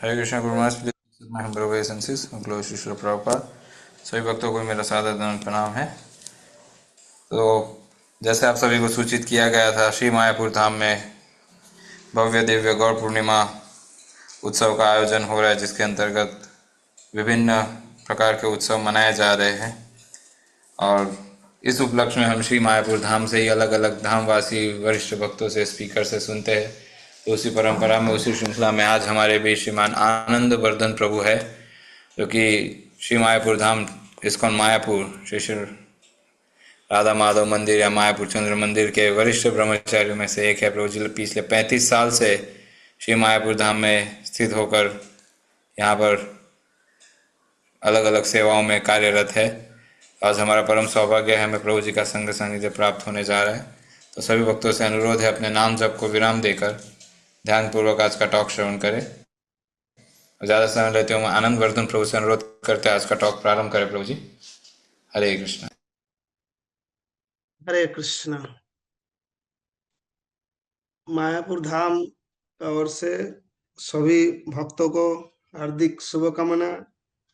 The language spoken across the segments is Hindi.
हरे कृष्णा गुरुमास श्री प्रभुपाद। सभी भक्तों को मेरा सादर दंड प्रणाम है। तो जैसे आप सभी को सूचित किया गया था, श्री मायापुर धाम में भव्य दिव्य गौर पूर्णिमा उत्सव का आयोजन हो रहा है, जिसके अंतर्गत विभिन्न प्रकार के उत्सव मनाए जा रहे हैं। और इस उपलक्ष्य में हम श्री मायापुर धाम से ही अलग अलग धामवासी वरिष्ठ भक्तों से, स्पीकर से सुनते हैं। तो उसी परंपरा में, उसी श्रृंखला में आज हमारे बीच श्रीमान आनंद वर्धन प्रभु है, जो कि श्री मायापुर धाम इस्कॉन मायापुर श्री श्री राधा माधव मंदिर या मायापुर चंद्र मंदिर के वरिष्ठ ब्रह्मचारियों में से एक है। प्रभु जी पिछले 35 साल से श्री मायापुर धाम में स्थित होकर यहाँ पर अलग अलग सेवाओं में कार्यरत है। आज हमारा परम सौभाग्य है, हमें प्रभु जी का संग सानिध्य प्राप्त होने जा रहा है। तो सभी भक्तों से अनुरोध है, अपने नाम जप को विराम देकर ध्यानपूर्वक आज का टॉक श्रवण करें। ज़्यादा समय लेते हुए आनंद वर्धन प्रभु से अनुरोध करते हैं आज का टॉक प्रारंभ करें। प्रभु जी, हरे कृष्ण। हरे कृष्ण। मायापुर धाम की ओर से सभी भक्तों को हार्दिक शुभकामना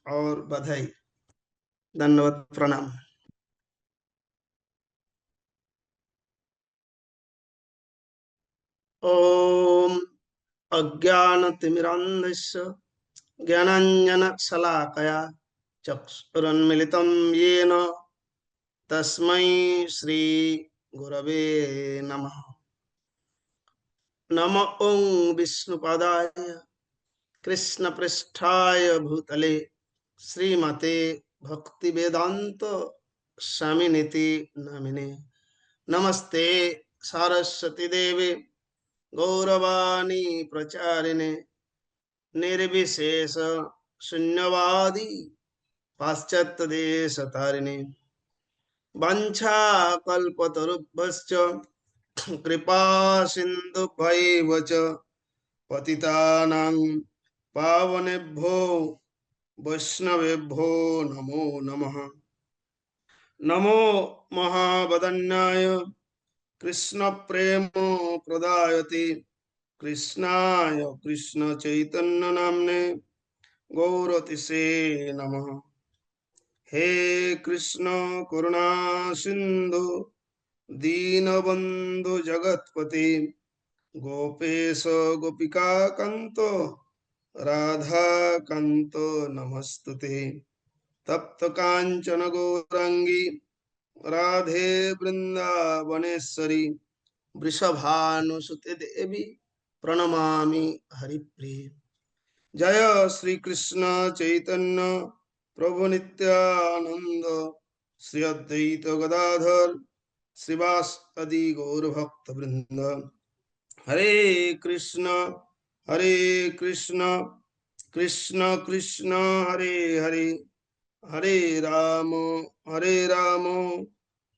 और बधाई, धन्यवाद, प्रणाम। ओम अज्ञानतिमिरान्धस्य ज्ञानाञ्जनशलाकया चक्षुरुन्मिलितं येन तस्मै श्री गुरवे नमः। नमो ओं विष्णुपादाय कृष्णपृष्ठाय भूतले श्रीमते भक्तिवेदांत स्वामिनिति नामिने। नमस्ते सरस्वती देवे गौरवाणी प्रचारिणे निर्विशेष शून्यवादी पाश्चात्य देश तारिणे। वंशाकल्पतरुभ्यश्च कृपा सिन्धुभ्यैव च पतितानां पावनेभ्यो वैष्णवेभ्यो नमो नमः। नमो महावदन्याय कृष्ण प्रेम प्रदायते कृष्णाय कृष्ण चैतन्य नामने गौरतिसे नमः। हे कृष्ण करुणा सिंधु दीनबंधु जगतपति गोपेश गोपिका कांत राधा कांत नमस्तुते। तप्त कांचन गौरांगी राधे वृंदावनेश्वरी वृषभानुसुते देवी प्रणमामि हरिप्रिय। जय श्री कृष्ण चैतन्य प्रभु नित्यानंद श्री अद्वैत गदाधर श्रीवासदि गौर भक्त वृंद। हरे कृष्ण कृष्ण कृष्ण हरे हरे, हरे राम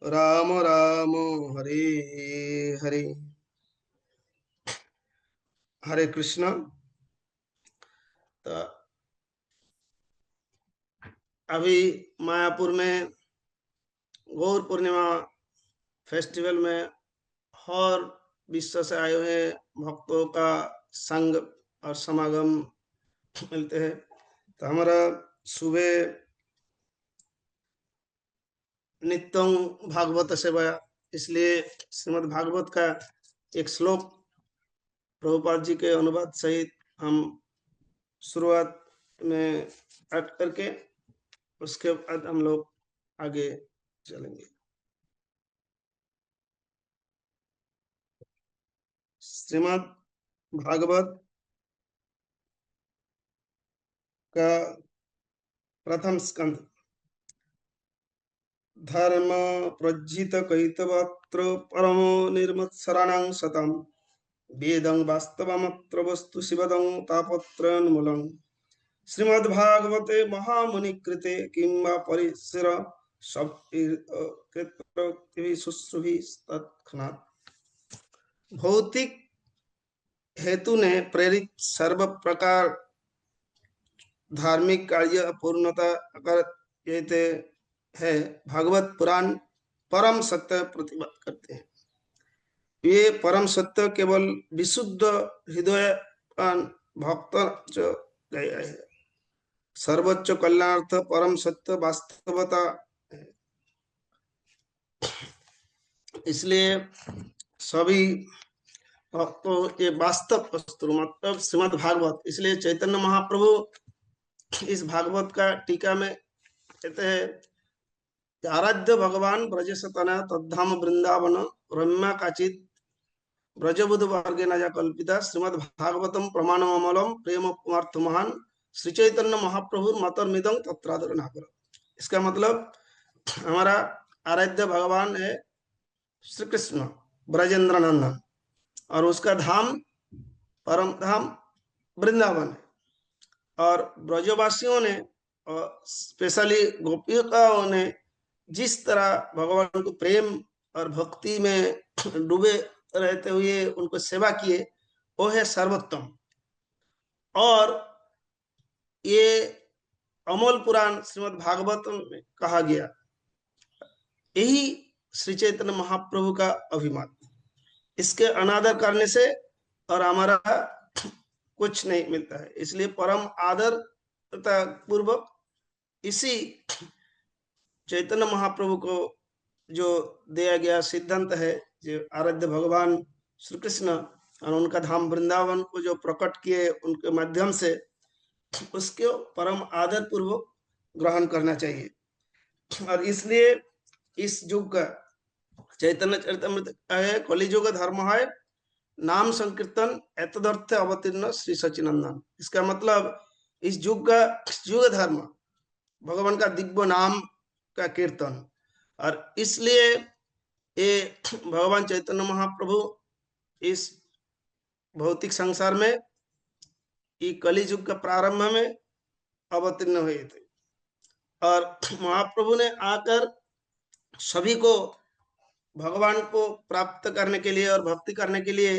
राम राम हरे हरे। हरे कृष्ण। तो अभी मायापुर में गौर पूर्णिमा फेस्टिवल में और विश्व से आए हुए भक्तों का संग और समागम मिलते हैं। तो हमारा सुबह नित्यं भागवत सेवा, इसलिए श्रीमद् भागवत का एक श्लोक प्रभुपाद जी के अनुवाद सहित हम शुरुआत में ऐड करके उसके बाद हम लोग आगे चलेंगे। श्रीमद् भागवत का प्रथम स्कंद धर्म प्रज्जित कैतवत्र परमो निर्मत्सराणां सतम वेदं वास्तवमत्र वस्तु शिवदं तापत्रयोन्मूलं। श्रीमद्भागवते महामुनि कृते किंवा परिसर शुश्रूषि भौतिक हेतु ने प्रेरित सर्व प्रकार धार्मिक कार्य पूर्णता करते हैं। भागवत पुराण परम सत्य प्रतिपाद करते हैं। ये परम सत्य केवल विशुद्ध हृदय भक्त गया है। सर्वोच्च कल्याणार्थ परम सत्य वास्तवता है। इसलिए सभी तो ये वास्तव वस्तु मतलब श्रीमद् भागवत, इसलिए चैतन्य महाप्रभु इस भागवत का टीका में कहते हैं, आराध्य भगवान ब्रजसतना तद्धाम वृंदावन रम्या काचित ब्रजबुध वर्गे न कल्पिता श्रीमद् भागवतम प्रमाणम अमलम प्रेम पुमार्थ महान श्री चैतन्य महाप्रभु मतर्मिदं तत्रादर नागर। इसका मतलब हमारा आराध्य भगवान है श्री कृष्ण ब्रजेंद्र नंदन, और उसका धाम परम धाम वृंदावन है। और ब्रजवासियों ने और स्पेशली गोपिकाओं ने जिस तरह भगवान को प्रेम और भक्ति में डूबे रहते हुए उनको सेवा किए, वो है सर्वोत्तम। और ये अमोल पुराण श्रीमद् भागवत में कहा गया, यही श्री चैतन्य महाप्रभु का अभिमान। इसके अनादर करने से और हमारा कुछ नहीं मिलता है। इसलिए परम आदर तथा पूर्वक इसी चैतन्य महाप्रभु को जो दिया गया सिद्धांत है, जो आराध्य भगवान श्री कृष्ण और उनका धाम वृंदावन को जो प्रकट किए उनके माध्यम से, उसको परम आदर पूर्वक ग्रहण करना चाहिए। और इसलिए इस युग का चैतन्य चरितमृत है, कलियुग धर्म है नाम संकीर्तन एतदर्थ अवतीर्ण श्री सचिनंदन। इसका मतलब इस युग का युग धर्म भगवान का दिव्य नाम का कीर्तन। और इसलिए ये भगवान चैतन्य महाप्रभु इस भौतिक संसार में ये कलि युग का प्रारंभ में अवतीर्ण हुए थे। और महाप्रभु ने आकर सभी को भगवान को प्राप्त करने के लिए और भक्ति करने के लिए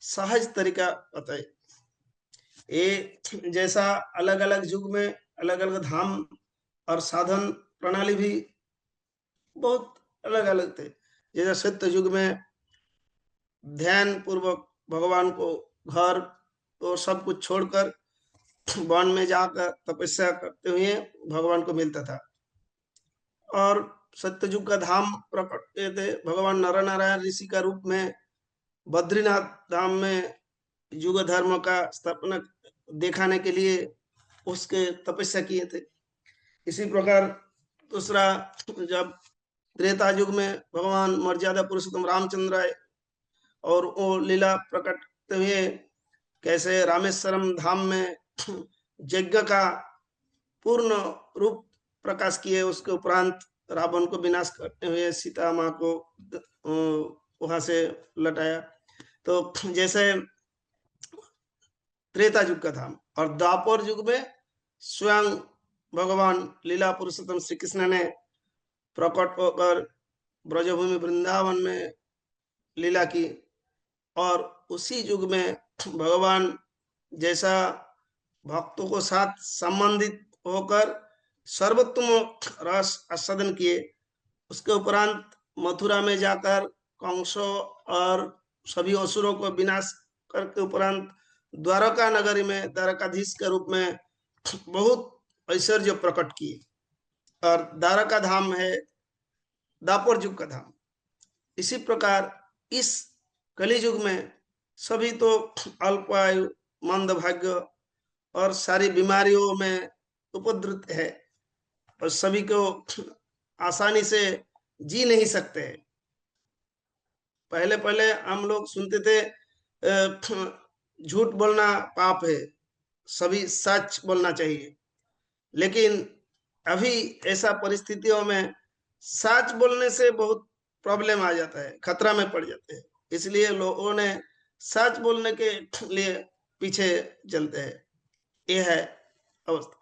सहज तरीका बताए। ये जैसा अलग अलग युग में अलग अलग धाम और साधन प्रणाली भी बहुत अलग अलग थे। जैसे सत्य युग में ध्यान पूर्वक भगवान को घर तो सब कुछ छोड़कर वन में जाकर तपस्या करते हुए भगवान को मिलता था। और सत्ययुग का धाम प्रकट थे, भगवान नर नारायण ऋषि का रूप में बद्रीनाथ धाम में युग धर्म का स्थापना दिखाने के लिए उसके तपस्या किए थे। इसी प्रकार दूसरा, जब त्रेता युग में भगवान मर्यादा पुरुषोत्तम रामचंद्र आए और वो लीला प्रकट हुए, कैसे रामेश्वरम धाम में यज्ञ का पूर्ण रूप प्रकाश किए, उसके उपरांत रावण को विनाश करते हुए सीता माँ को वहां से लौटाया। तो जैसे त्रेता युग का धाम, और द्वापर युग में स्वयं भगवान लीला पुरुषोत्तम श्री कृष्ण ने प्रकट होकर ब्रजभूमि वृंदावन में लीला की। और उसी युग में भगवान जैसा भक्तों को साथ संबंधित होकर सर्वोत्तम रस आस्वादन किए, उसके उपरांत मथुरा में जाकर कंसो और सभी असुरों को विनाश करके उपरांत द्वारका नगरी में द्वारकाधीश के रूप में बहुत ऐश्वर्य प्रकट किए। और द्वारका धाम है दापर युग का धाम। इसी प्रकार इस कलि युग में सभी तो अल्पायु मंद भाग्य और सारी बीमारियों में उपद्रुत है, और सभी को आसानी से जी नहीं सकते। पहले पहले हम लोग सुनते थे झूठ बोलना पाप है, सभी सच बोलना चाहिए। लेकिन अभी ऐसा परिस्थितियों में सच बोलने से बहुत प्रॉब्लम आ जाता है, खतरा में पड़ जाते हैं। इसलिए लोगों ने सच बोलने के लिए पीछे चलते हैं। यह है अवस्था।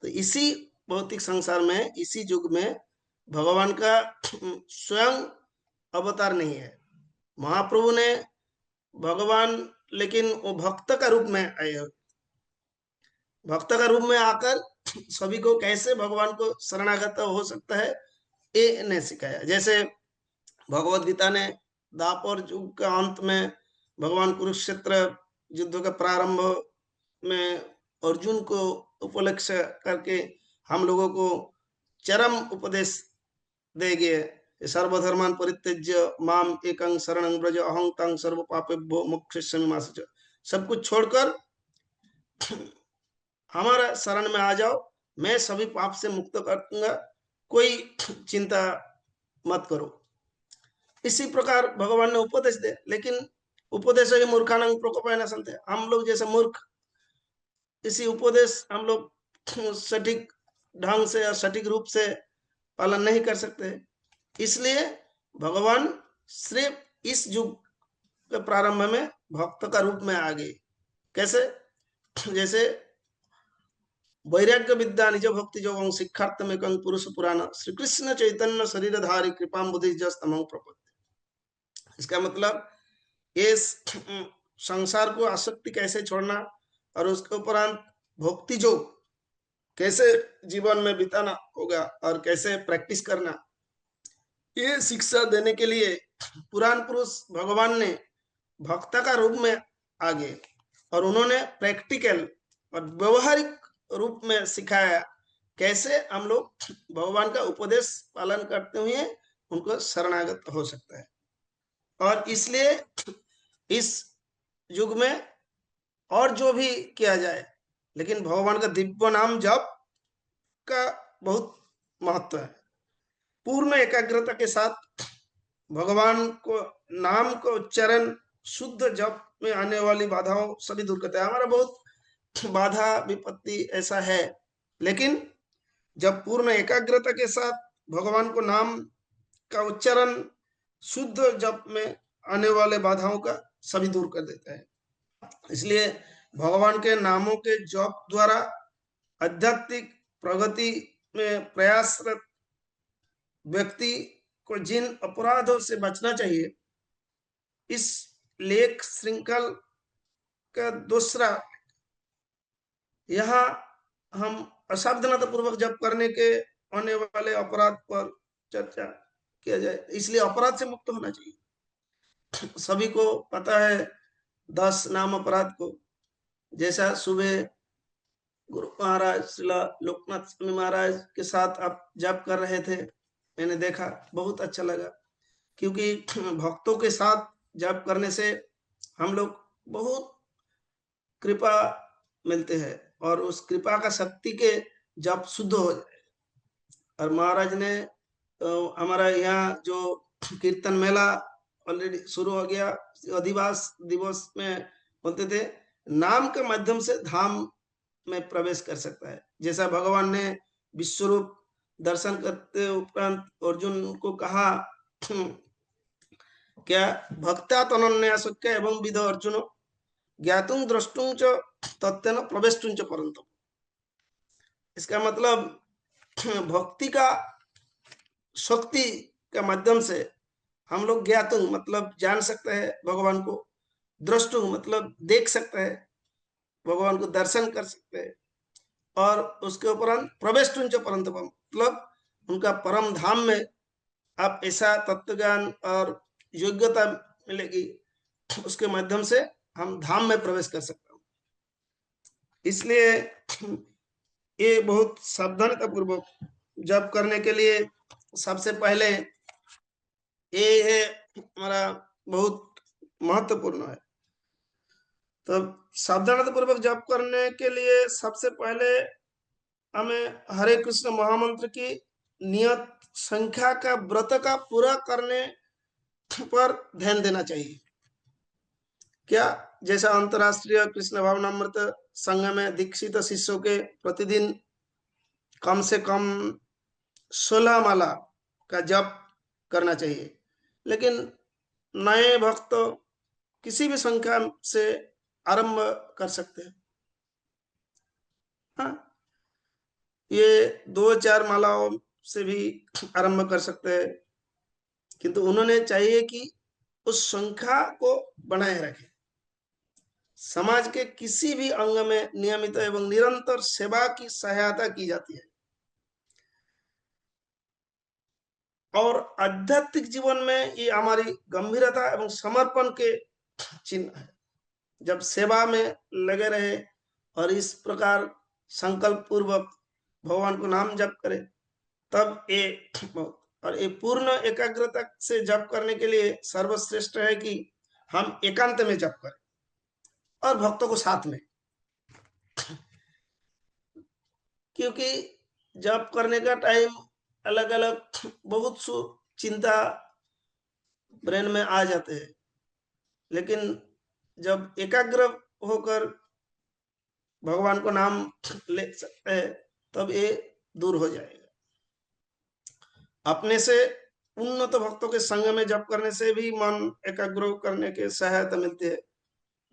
तो इसी भौतिक संसार में, इसी युग में भगवान का स्वयं अवतार नहीं है। महाप्रभु ने भगवान, लेकिन वो भक्त का रूप में आए। भक्त का रूप में आकर सभी को कैसे भगवान को शरणागत हो सकता है, ये ने सिखाया। जैसे भगवत गीता ने दापर युग का अंत में भगवान कुरुक्षेत्र युद्ध का प्रारंभ में अर्जुन को उपलक्ष्य करके हम लोगों को चरम उपदेश देंगे। सर्वधर्मान परित्यज्य माम एकं शरणं व्रज अहं तं सर्व पापेभ्यो मोक्षयिष्यामि मा शुचः। सब कुछ छोड़कर हमारा शरण में आ जाओ, मैं सभी पाप से मुक्त कर दूंगा, कोई चिंता मत करो। इसी प्रकार भगवान ने उपदेश दे, लेकिन उपदेश ही मूर्खानां प्रकोपाय न संते। हम लोग जैसे मूर्ख इसी उपदेश हम लोग सटीक ढंग से और सटीक रूप से पालन नहीं कर सकते। इसलिए भगवान सिर्फ इस युग के प्रारंभ में भक्त का रूप में आ गए। कैसे? जैसे वैराग्य विद्या निज भक्ति जोगं शिक्षार्थ में कंग पुरुष पुराण श्री कृष्ण चैतन्य शरीरधारी कृपाम बुद्धि जस्तमं प्रपत्ति। इसका मतलब ये संसार को आसक्ति कैसे छोड़ना और उसके उपरांत भक्ति योग कैसे जीवन में बिताना होगा और कैसे प्रैक्टिस करना, ये शिक्षा देने के लिए पुराण पुरुष भगवान ने भक्त का रूप में आ गए और उन्होंने प्रैक्टिकल और व्यवहारिक रूप में सिखाया कैसे हम लोग भगवान का उपदेश पालन करते हुए उनको शरणागत हो सकता है। और इसलिए इस युग में और जो भी किया जाए, लेकिन भगवान का दिव्य नाम जप का बहुत महत्व है। पूर्ण एकाग्रता के साथ भगवान को नाम को उच्चारण शुद्ध जप में आने वाली बाधाओं सभी दूर करता है। हमारा बहुत बाधा विपत्ति ऐसा है, लेकिन जब पूर्ण एकाग्रता के साथ भगवान को नाम का उच्चारण शुद्ध जप में आने वाले बाधाओं का सभी दूर कर देता है। इसलिए भगवान के नामों के जप द्वारा आध्यात्मिक प्रगति में प्रयासरत व्यक्ति को जिन अपराधों से बचना चाहिए, इस लेख श्रृंखल का दूसरा, यहाँ हम असावधानता पूर्वक जप करने के होने वाले अपराध पर चर्चा किया जाए। इसलिए अपराध से मुक्त होना चाहिए। सभी को पता है 10 नाम अपराध को। जैसा सुबह गुरु महाराज श्रीला लोकनाथ स्वामी महाराज के साथ आप जप कर रहे थे, मैंने देखा, बहुत अच्छा लगा, क्योंकि भक्तों के साथ जप करने से हम लोग बहुत कृपा मिलते हैं और उस कृपा का शक्ति के जप शुद्ध हो जाए। और महाराज ने हमारा यहाँ जो कीर्तन मेला ऑलरेडी शुरू हो गया, अधिवास दिवस में बोलते थे नाम के माध्यम से धाम में प्रवेश कर सकता है। जैसा भगवान ने विश्वरूप दर्शन करते उपरांत अर्जुन को कहा, क्या भक्ता तनन्यासक्य एवं विद अर्जुन ज्ञातुं द्रष्टुं च तत्तेन प्रवेष्टुं च परन्तु। इसका मतलब भक्ति का शक्ति के माध्यम से हम लोग ज्ञातुं मतलब जान सकते हैं भगवान को, द्रष्टुं मतलब देख सकते हैं भगवान को, दर्शन कर सकते हैं, और उसके उपरांत प्रवेष्टुं च परन्तु मतलब उनका परम धाम में आप ऐसा तत्व ज्ञान और योग्यता मिलेगी, उसके माध्यम से हम धाम में प्रवेश कर सकते हैं। इसलिए ये बहुत सावधानता पूर्वक जप करने के लिए सबसे पहले ये है हमारा बहुत महत्वपूर्ण है। तो सावधानता पूर्वक जप करने के लिए सबसे पहले हमें हरे कृष्ण महामंत्र की नियत संख्या का व्रत का पूरा करने पर ध्यान देना चाहिए। क्या? जैसा अंतरराष्ट्रीय कृष्ण भावनामृत संघ में दीक्षित शिष्यों के प्रतिदिन कम से कम 16 माला का जप करना चाहिए, लेकिन नए भक्त किसी भी संख्या से आरंभ कर सकते हैं। हाँ, ये 2-4 मालाओं से भी आरंभ कर सकते हैं, किंतु उन्होंने चाहिए कि उस संख्या को बनाए रखें। समाज के किसी भी अंग में नियमित एवं निरंतर सेवा की सहायता की जाती है और आध्यात्मिक जीवन में ये हमारी गंभीरता एवं समर्पण के चिन्ह है। जब सेवा में लगे रहे और इस प्रकार संकल्प पूर्वक भगवान को नाम जप करे, तब ये और ये पूर्ण एकाग्रता से जप करने के लिए सर्वश्रेष्ठ है कि हम एकांत में जप करें और भक्तों को साथ में, क्योंकि जप करने का टाइम अलग अलग बहुत चिंता ब्रेन में आ जाते हैं, लेकिन जब एकाग्र होकर भगवान को नाम ले सकते हैं तब ये दूर हो जाएगा। अपने से उन्नत भक्तों के संग में जप करने से भी मन एकाग्र करने के सहायता मिलती है।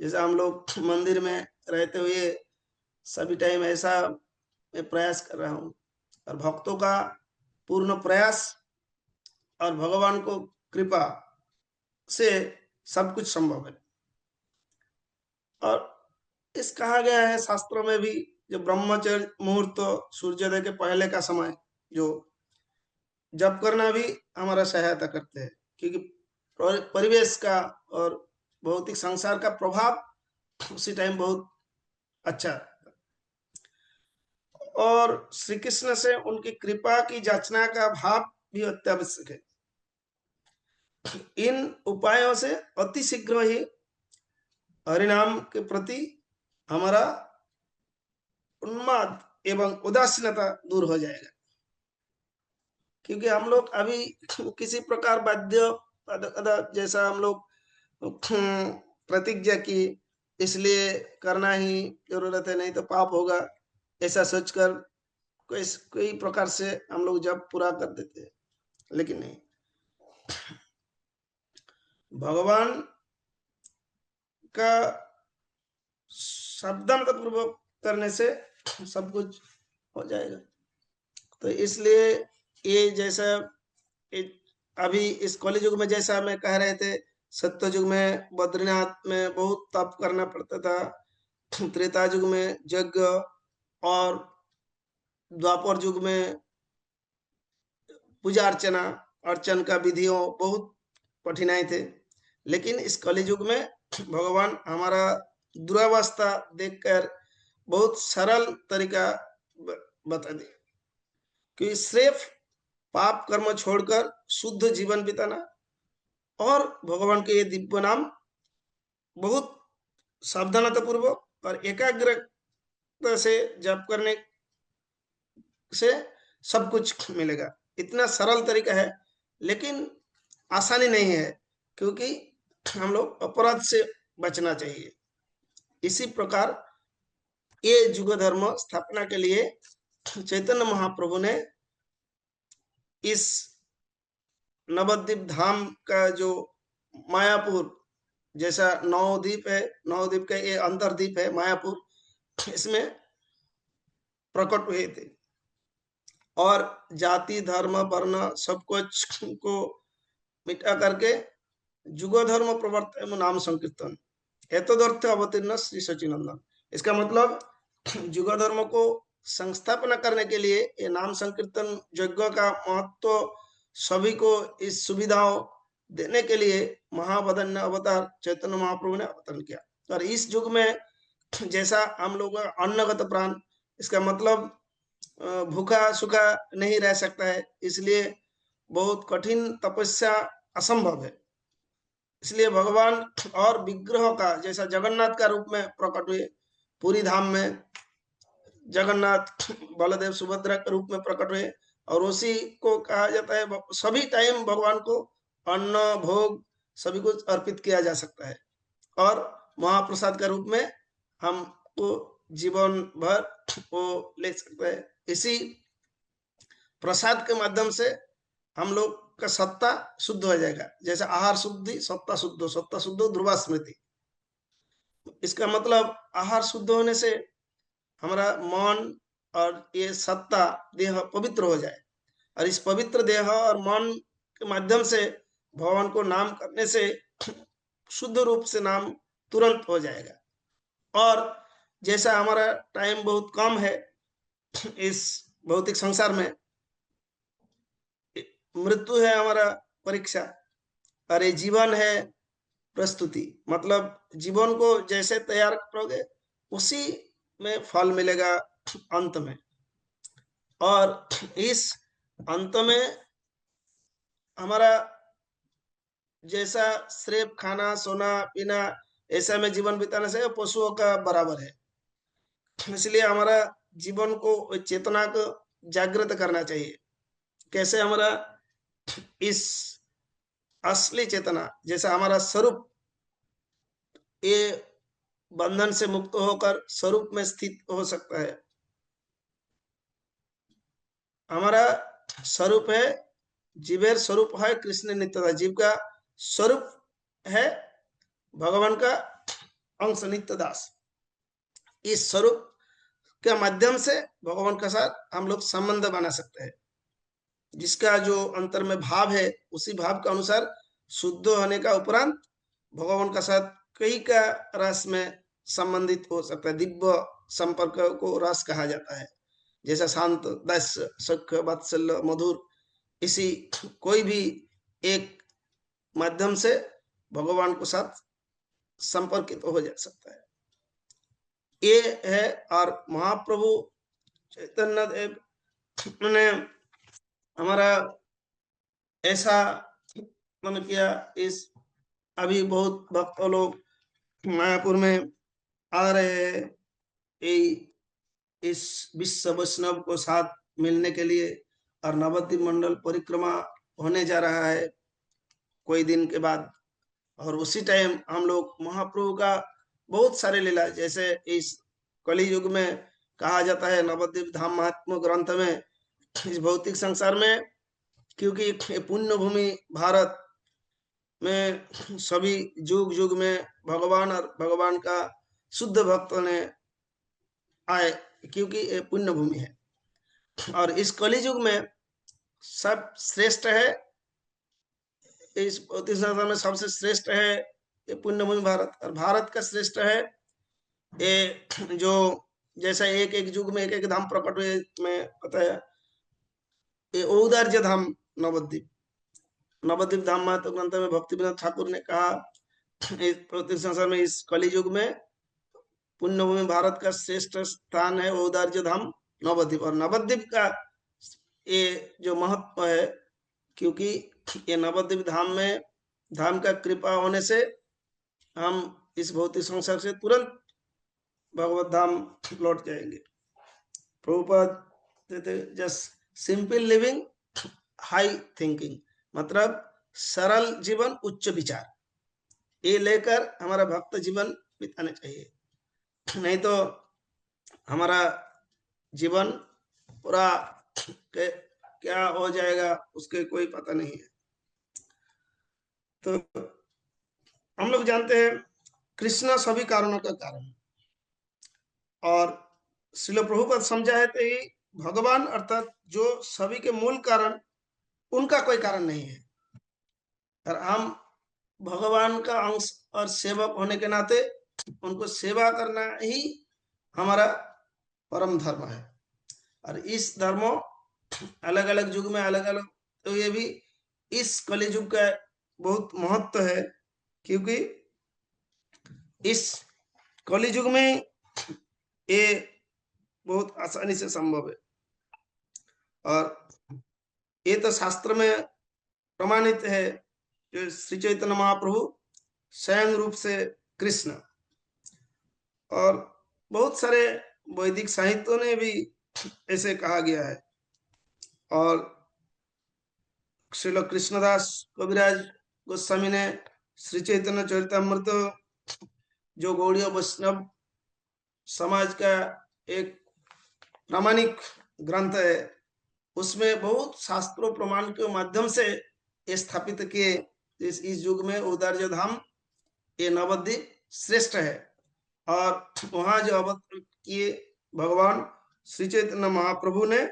जैसे हम लोग मंदिर में रहते हुए सभी टाइम ऐसा मैं प्रयास कर रहा हूँ, और भक्तों का पूर्ण प्रयास और भगवान को कृपा से सब कुछ संभव है। और इस कहा गया है शास्त्रों में भी, जो ब्रह्मचर्य मुहूर्त सूर्योदय के पहले का समय जो जप करना भी हमारा सहायता करते हैं, क्योंकि परिवेश का और भौतिक संसार का प्रभाव उसी टाइम बहुत अच्छा है। और श्री कृष्ण से उनकी कृपा की जांचना का भाव भी अत्यावश्यक है। इन उपायों से अति शीघ्र ही हरिनाम के प्रति हमारा उन्माद एवं उदासीनता दूर हो जाएगा, क्योंकि हम लोग अभी किसी प्रकार बाध्य जैसा हम लोग प्रतिज्ञा की, इसलिए करना ही जरूरत है, नहीं तो पाप होगा, ऐसा सोचकर कोई प्रकार से हम लोग जब पूरा कर देते हैं। लेकिन नहीं, भगवान का सावधानता पूर्वक करने से सब कुछ हो जाएगा। तो इसलिए ये जैसा अभी इस कलियुग में जैसा मैं कह रहे थे, सत्य युग में बद्रीनाथ में बहुत तप करना पड़ता था, त्रेता युग में यज्ञ, और द्वापर युग में पूजा अर्चन का विधियों बहुत कठिनाई थे। लेकिन इस कलियुग में भगवान हमारा दुरावस्था देखकर बहुत सरल तरीका बता दिया कि सिर्फ पाप कर्म छोड़कर शुद्ध जीवन बिताना और भगवान के ये दिव्य नाम बहुत सावधानता पूर्वक और एकाग्रता से जप करने से सब कुछ मिलेगा। इतना सरल तरीका है, लेकिन आसानी नहीं है, क्योंकि हम लोग अपराध से बचना चाहिए। इसी प्रकार ये युग धर्म स्थापना के लिए चैतन्य महाप्रभु ने इस नवद्वीप धाम का जो मायापुर जैसा नवद्वीप है, नवद्वीप का ये अंतरद्वीप है मायापुर, इसमें प्रकट हुए थे और जाति धर्म वर्ण सब कुछ को मिटा करके युग धर्म प्रवर्तन नाम संकीर्तन एतदर्थ अवतीर्ण श्री सचिनंदन। इसका मतलब युग धर्म को संस्थापना करने के लिए ये नाम संकीर्तन यज्ञ का महत्व सभी को इस सुविधाओं देने के लिए महावदन्य अवतार चैतन्य महाप्रभु ने अवतरण किया। और इस युग में जैसा हम लोग अन्नगत प्राण, इसका मतलब भूखा सूखा नहीं रह सकता है, इसलिए बहुत कठिन तपस्या असंभव है। इसलिए भगवान और विग्रह का जैसा जगन्नाथ का रूप में प्रकट हुए पूरी धाम में, जगन्नाथ बलदेव सुभद्रा के रूप में प्रकट हुए, और उसी को कहा जाता है सभी टाइम भगवान को अन्न भोग सभी कुछ अर्पित किया जा सकता है, और महाप्रसाद का रूप में हमको जीवन भर वो ले सकते हैं। इसी प्रसाद के माध्यम से हम लोग का सत्ता शुद्ध हो जाएगा। जैसे आहार शुद्धि सत्ता शुद्ध, सत्ता शुद्ध ध्रुवा स्मृति। इसका मतलब आहार शुद्ध होने से हमारा मन और ये सत्ता देह पवित्र हो जाए, और इस पवित्र देह और मन के माध्यम से भगवान को नाम करने से शुद्ध रूप से नाम तुरंत हो जाएगा। और जैसा हमारा टाइम बहुत कम है इस भौतिक संसार में, मृत्यु है हमारा परीक्षा, और ये जीवन है प्रस्तुति। मतलब जीवन को जैसे तैयार करोगे उसी में फल मिलेगा अंत में। और इस अंत में हमारा जैसा सिर्फ खाना सोना पीना ऐसा में जीवन बिताने से पशुओं का बराबर है। इसलिए हमारा जीवन को चेतना को जागृत करना चाहिए। कैसे हमारा इस असली चेतना जैसा हमारा स्वरूप ये बंधन से मुक्त होकर स्वरूप में स्थित हो सकता है। हमारा स्वरूप है, जीवेर स्वरूप है कृष्ण नित्यदा। जीव का स्वरूप है भगवान का अंश नित्य दास। इस स्वरूप के माध्यम से भगवान के साथ हम लोग संबंध बना सकते हैं। जिसका जो अंतर में भाव है उसी भाव के अनुसार शुद्ध होने का उपरांत भगवान का साथ कई का रस में संबंधित हो सकता है। दिव्य संपर्क को रस कहा जाता है। जैसा शांत दस सुख वात्सल्य मधुर, इसी कोई भी एक माध्यम से भगवान के साथ संपर्कित हो जा सकता है। ये है। और महाप्रभु चैतन्य देव ने हमारा ऐसा मन किया। इस अभी बहुत भक्त लोग मायापुर में आ रहे हैं इस विश्व वैष्णव को साथ मिलने के लिए। और नवद्वीप मंडल परिक्रमा होने जा रहा है कोई दिन के बाद। और उसी टाइम हम लोग महाप्रभु का बहुत सारे लीला, जैसे इस कली युग में कहा जाता है नवद्वीप धाम महात्म्य ग्रंथ में, इस भौतिक संसार में, क्योंकि पुण्य भूमि भारत में सभी युग युग में भगवान और भगवान का शुद्ध भक्त ने आए, क्योंकि ये पुण्य भूमि है। और इस कली युग में सब श्रेष्ठ है, इस भौतिक संसार में सबसे श्रेष्ठ है ये पुण्य भूमि भारत। और भारत का श्रेष्ठ है ये जो जैसा एक एक युग में एक एक धाम प्रकट हुए में पता है, ये औदार्य धाम नवद्वीप। नवद्वीप धाम महत्व ग्रंथ में भक्ति विनोद ठाकुर ने कहा इस भौतिक संसार में इस कली युग में पुण्य भूमि भारत का श्रेष्ठ स्थान है औदार्य धाम नवद्वीप। और नवद्वीप का ये जो महत्व है, क्योंकि ये नवद्वीप धाम में धाम का कृपा होने से हम इस भौतिक संसार से तुरंत भगवत धाम लौट जाएंगे। प्रभुपाद कहते just simple living high thinking, मतलब सरल जीवन उच्च विचार, ये लेकर हमारा भक्त जीवन बिताना चाहिए। नहीं तो हमारा जीवन पूरा क्या हो जाएगा उसके कोई पता नहीं है। तो हम लोग जानते हैं कृष्णा सभी कारणों का कारण, और श्रील प्रभुपाद समझा है तो भगवान अर्थात जो सभी के मूल कारण, उनका कोई कारण नहीं है। और हम भगवान का अंश और सेवक होने के नाते उनको सेवा करना ही हमारा परम धर्म है। और इस धर्मों अलग अलग युग में अलग अलग, तो ये भी इस कलि युग का बहुत महत्व है, क्योंकि इस कलि युग में ये बहुत आसानी से संभव है। और ये तो शास्त्र में प्रमाणित है, जो श्री चैतन्य महाप्रभु स्वयं रूप से कृष्ण, और बहुत सारे वैदिक साहित्यों ने भी ऐसे कहा गया है। और श्रील कृष्णदास कविराज गोस्वामी ने श्री चैतन्य चरितमृत, जो गौड़ीय वैष्णव समाज का एक प्रामाणिक ग्रंथ है, उसमें बहुत शास्त्रों प्रमाण के माध्यम से स्थापित किए इस युग में औदार्य धाम ये नवद्वीप श्रेष्ठ है। और वहां जो अवतरण किए भगवान श्री चैतन्य महाप्रभु ने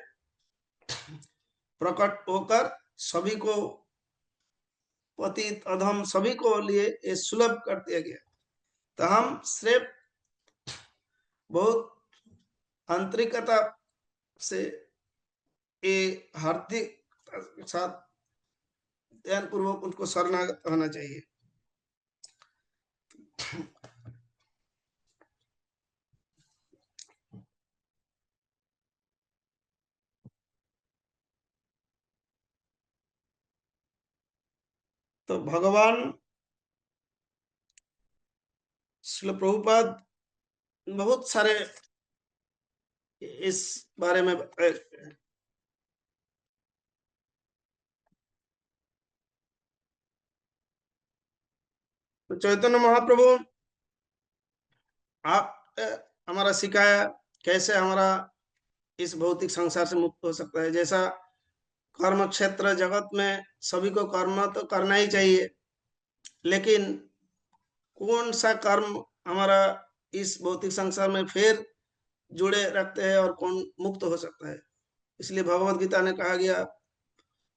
प्रकट होकर सभी को, पतित अधम सभी को लिए ये सुलभ कर दिया गया। तो हम सिर्फ बहुत आंतरिकता से ये हार्दिक साथ ध्यान पूर्वक उनको शरणागत होना चाहिए। तो भगवान श्रील प्रभुपाद बहुत सारे इस बारे में बताए। तो चैतन्य महाप्रभु आप हमारा सिखाया कैसे हमारा इस भौतिक संसार से मुक्त हो सकता है। जैसा कर्म क्षेत्र जगत में सभी को कर्म तो करना ही चाहिए, लेकिन कौन सा कर्म हमारा इस भौतिक संसार में फिर जुड़े रखते हैं और कौन मुक्त हो सकता है। इसलिए भगवत गीता ने कहा गया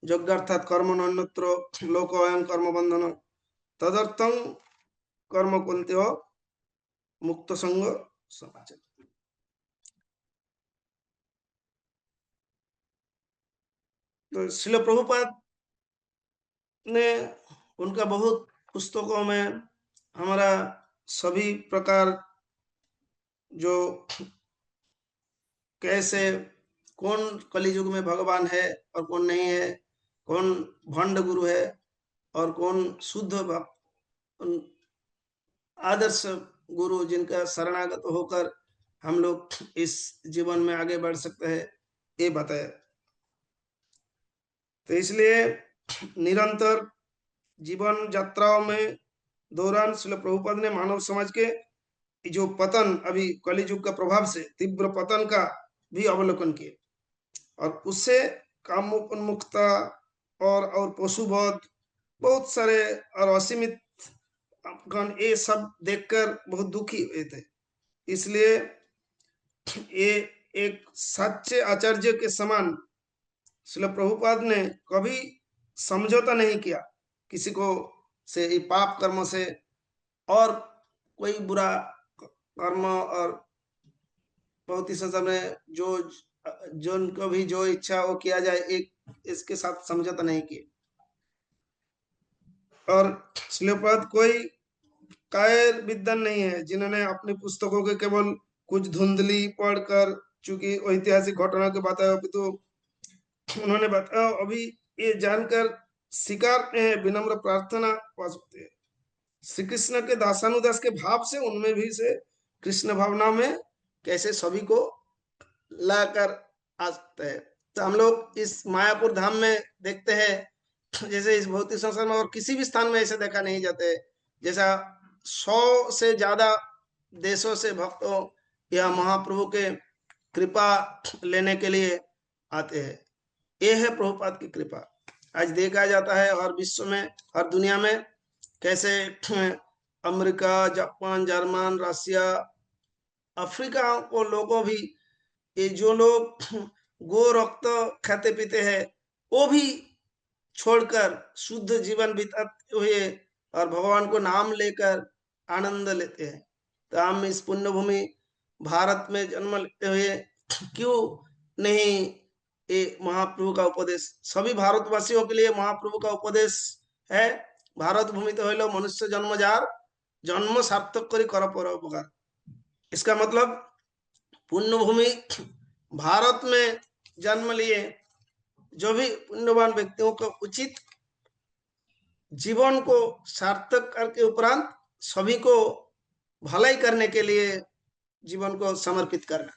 यज्ञार्थात कर्म अन्यत्र लोकोऽयं कर्म बंधन तदर्थं कर्म कुंत्यो मुक्त संग समाचर। तो श्रील प्रभुपाद ने उनका बहुत पुस्तकों में हमारा सभी प्रकार जो कैसे कौन कलियुग में भगवान है और कौन नहीं है, कौन भंड गुरु है और कौन शुद्ध आदर्श गुरु जिनका शरणागत होकर हम लोग इस जीवन में आगे बढ़ सकते हैं, ये बताया। तो इसलिए निरंतर जीवन यात्राओं में दौरान श्रील प्रभुपाद ने मानव समाज के जो पतन अभी कलियुग का प्रभाव से तीव्र पतन का भी अवलोकन किए और उससे कामोन्मुखता और पशुवध बहुत सारे और असीमित ये सब देखकर बहुत दुखी हुए थे। इसलिए ये एक सच्चे आचार्य के समान श्रील प्रभुपाद ने कभी समझौता नहीं किया किसी को से पाप कर्म से और कोई बुरा कर्म और बहुत ही संसार में जो उनको भी जो इच्छा वो किया जाए, एक इसके साथ समझौता नहीं किए। और श्रील प्रभुपाद कोई कायर विद्वान नहीं है जिन्होंने अपनी पुस्तकों के केवल कुछ धुंधली पढ़कर चूंकि ऐतिहासिक घटना के बताया, तो उन्होंने बताया अभी ये जानकर स्वीकार विनम्र प्रार्थना पा सकते हैं। श्री कृष्ण के दासानुदास के भाव से उनमें भी से कृष्ण भावना में कैसे सभी को लाकर आ सकते हैं। तो हम लोग इस मायापुर धाम में देखते हैं जैसे इस भौतिक संसार में और किसी भी स्थान में ऐसे देखा नहीं जाते, जैसा 100 से ज्यादा देशों से भक्तों या महाप्रभु के कृपा लेने के लिए आते हैं। ये है प्रभुपाद की कृपा। आज देखा जाता है हर विश्व में, हर दुनिया में कैसे America, Japan, German, Russia, Africa को लोगों भी ये जो लोग गो रक्त खाते पीते हैं वो भी छोड़कर शुद्ध जीवन बिताते हुए और भगवान को नाम लेकर आनंद लेते हैं। तो हम इस पुण्य भूमि भारत में जन्म लेते हुए क्यों नहीं ये महाप्रभु का उपदेश सभी भारतवासियों के लिए महाप्रभु का उपदेश है। भारत भूमि तो हलो मनुष्य जन्म जार जन्म सार्थक करी कर पर उपकार। इसका मतलब पुण्य भूमि भारत में जन्म लिए जो भी पुण्यवान व्यक्तियों को उचित जीवन को सार्थक करके उपरांत सभी को भलाई करने के लिए जीवन को समर्पित करना,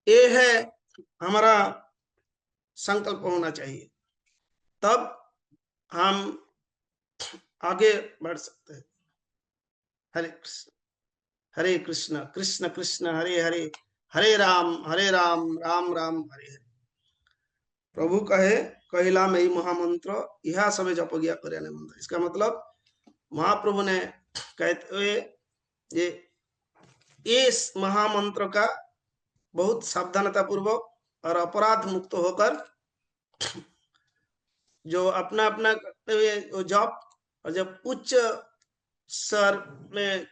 ये है हमारा संकल्प होना चाहिए, तब हम आगे बढ़ सकते हैं। हरे कृष्ण कृष्ण कृष्ण हरे हरे हरे राम राम राम हरे हरे। प्रभु कहे कहिला में ही महामंत्र यह सब जप गया करे मंत्र। इसका मतलब महाप्रभु ने कहते हुए ये इस महामंत्र का बहुत सावधानता पूर्वक और अपराध मुक्त होकर जो अपना अपना करते हुए जप, और जब उच्च स्वर में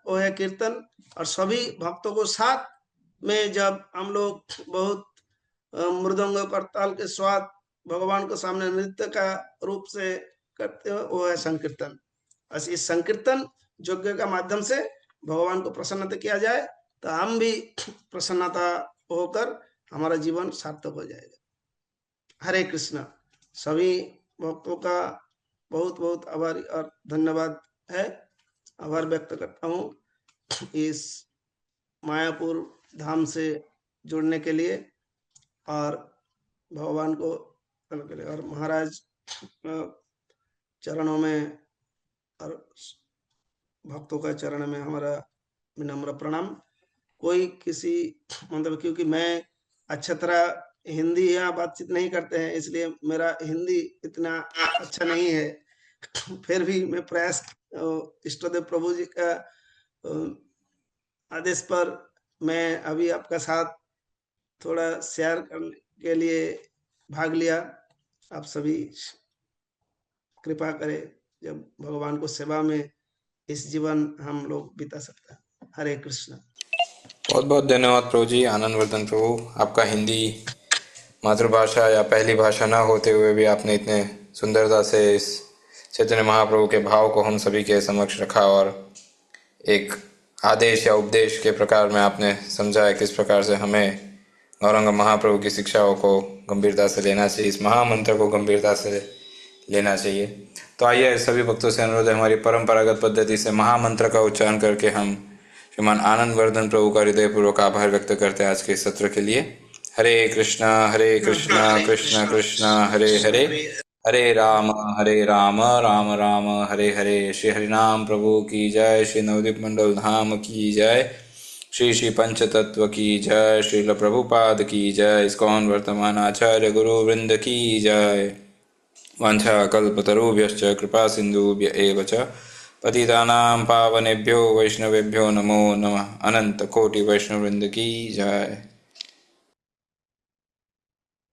वो है कीर्तन और सभी भक्तों को साथ में जब हम लोग बहुत मृदंग करताल के स्वाद भगवान को सामने नृत्य का रूप से करते हो, वो है संकीर्तन। इस संकीर्तन यज्ञ का माध्यम से भगवान को प्रसन्नता किया जाए तो हम भी प्रसन्नता होकर हमारा जीवन सार्थक हो जाएगा। हरे कृष्णा। सभी भक्तों का बहुत बहुत आभारी और धन्यवाद है, आभार व्यक्त करता हूँ इस मायापुर धाम से जुड़ने के लिए और भगवान को करने के लिए, और महाराज चरणों में और भक्तों का चरण में हमारा विनम्र प्रणाम। कोई किसी मतलब, क्योंकि मैं अच्छा तरह हिंदी यहाँ बातचीत नहीं करते हैं, इसलिए मेरा हिंदी इतना अच्छा नहीं है, फिर भी मैं प्रयास इष्टदेव प्रभु जी का आदेश पर मैं अभी आपका साथ थोड़ा शेयर करने के लिए भाग लिया। आप सभी कृपा करें, जब भगवान को सेवा में इस जीवन हम लोग बिता सकते हैं। हरे कृष्ण। बहुत बहुत धन्यवाद प्रभु जी, आनंद वर्धन प्रभु। आपका हिंदी मातृभाषा या पहली भाषा न होते हुए भी आपने इतने सुंदरता से इस चैतन्य महाप्रभु के भाव को हम सभी के समक्ष रखा और एक आदेश या उपदेश के प्रकार में आपने समझाया किस प्रकार से हमें गौरंग महाप्रभु की शिक्षाओं को गंभीरता से लेना चाहिए, इस महामंत्र को गंभीरता से लेना चाहिए। तो आइए सभी भक्तों से अनुरोध है, हमारी परंपरागत पद्धति से महामंत्र का उच्चारण करके हम श्रीमान आनंद वर्धन प्रभु का हृदयपूर्वक आभार व्यक्त करते हैं आज के सत्र के लिए। हरे कृष्णा कृष्ण कृष्ण हरे हरे, हरे राम राम राम हरे हरे। श्री हरिनाम प्रभु की जय, श्री नवदीप मंडल धाम की जय, श्री श्री पंचतत्व की जय, श्रील प्रभुपाद की जय, इस्कॉन वर्तमान आचार्य गुरु वृंद की जय। वाञ्छा कल्पतरुभ्यश्च कृपा सिन्धुभ्य एव च पतितानां पावनेभ्यो वैष्णवेभ्यो नमो नमः। अनंत कोटि वैष्णव वृंद की जय।